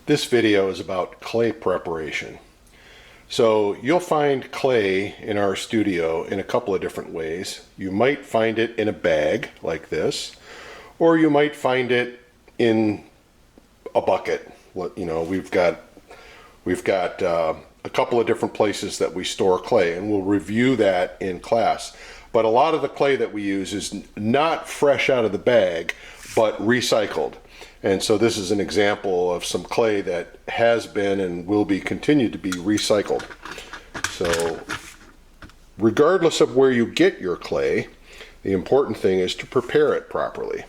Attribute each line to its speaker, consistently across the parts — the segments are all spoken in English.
Speaker 1: This video is about clay preparation. So you'll find clay in our studio in a couple of different ways. You might find it in a bag like this, or you might find it in a bucket. You know, we've got a couple of different places that we store clay, and we'll review that in class. But a lot of the clay that we use is not fresh out of the bag, but recycled. And so this is an example of some clay that has been and will be continued to be recycled. So regardless of where you get your clay, the important thing is to prepare it properly.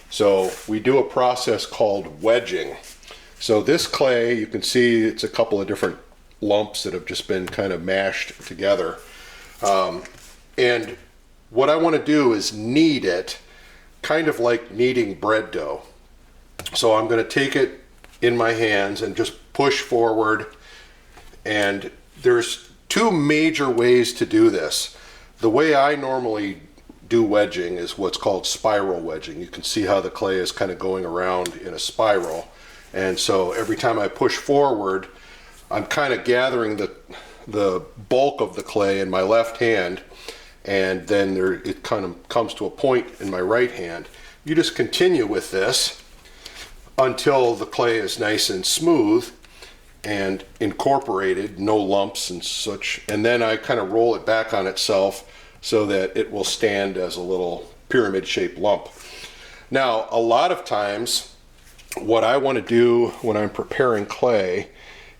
Speaker 1: So we do a process called wedging. So this clay, you can see it's a couple of different lumps that have just been kind of mashed together. And what I want to do is knead it, kind of like kneading bread dough. So I'm going to take it in my hands and just push forward. And there's two major ways to do this. The way I normally do wedging is what's called spiral wedging. You can see how the clay is kind of going around in a spiral. And so every time I push forward, I'm kind of gathering the bulk of the clay in my left hand, and then it kind of comes to a point in my right hand. You just continue with this until the clay is nice and smooth and incorporated, no lumps and such, and then I kind of roll it back on itself so that it will stand as a little pyramid-shaped lump. Now, a lot of times, what I want to do when I'm preparing clay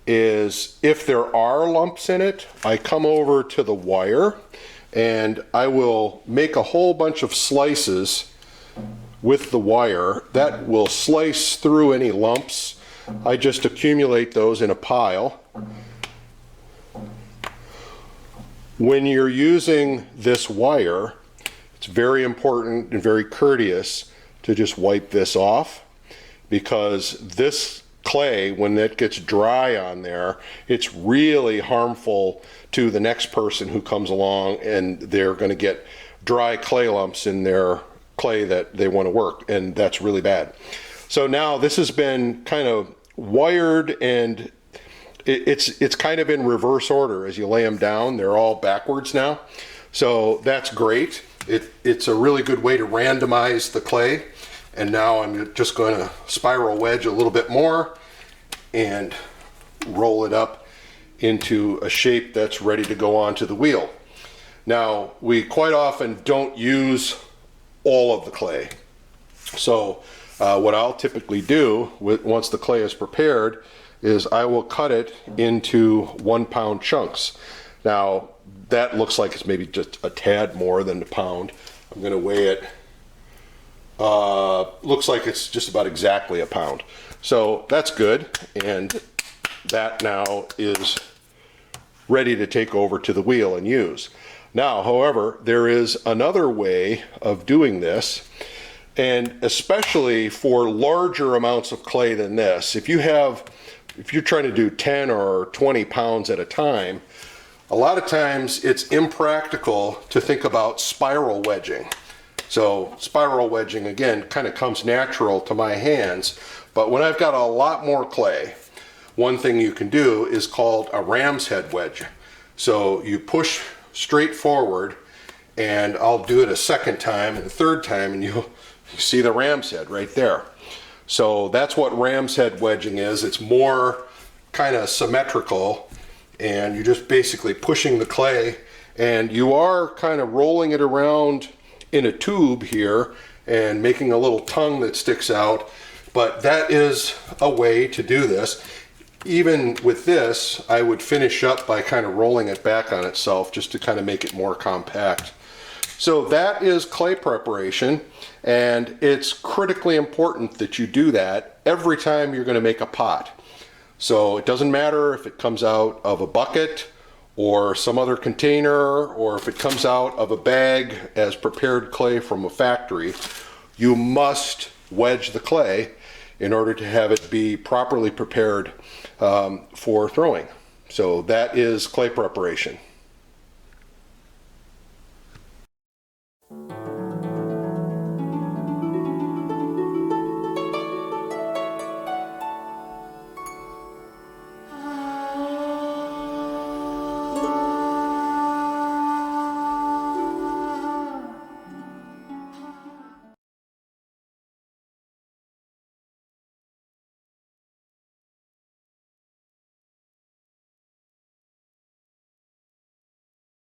Speaker 1: is, if there are lumps in it, I come over to the wire and I will make a whole bunch of slices with the wire that will slice through any lumps. I just accumulate those in a pile. When you're using this wire, it's very important and very courteous to just wipe this off, because this clay, when it gets dry on there, it's really harmful to the next person who comes along, and they're going to get dry clay lumps in their clay that they want to work, and that's really bad. So now this has been kind of wired, and it's kind of in reverse order as you lay them down. They're all backwards now, so that's great. It's a really good way to randomize the clay. And now I'm just going to spiral wedge a little bit more and roll it up into a shape that's ready to go onto the wheel. Now, we quite often don't use all of the clay. So what I'll typically do once the clay is prepared is I will cut it into 1 pound chunks. Now, that looks like it's maybe just a tad more than a pound. I'm going to weigh it. Looks like it's just about exactly a pound. So that's good, and that now is ready to take over to the wheel and use. Now, however, there is another way of doing this, and especially for larger amounts of clay than this, if you're trying to do 10 or 20 pounds at a time, a lot of times it's impractical to think about spiral wedging. So spiral wedging, again, kind of comes natural to my hands, but when I've got a lot more clay, one thing you can do is called a ram's head wedge. So you push straight forward, and I'll do it a second time and a third time, and you see the ram's head right there. So that's what ram's head wedging is. It's more kind of symmetrical, and you're just basically pushing the clay, and you are kind of rolling it around in a tube here and making a little tongue that sticks out. But that is a way to do this. Even with this, I would finish up by kind of rolling it back on itself just to kind of make it more compact. So that is clay preparation, and it's critically important that you do that every time you're going to make a pot. So it doesn't matter if it comes out of a bucket or some other container, or if it comes out of a bag as prepared clay from a factory, you must wedge the clay in order to have it be properly prepared for throwing. So that is clay preparation.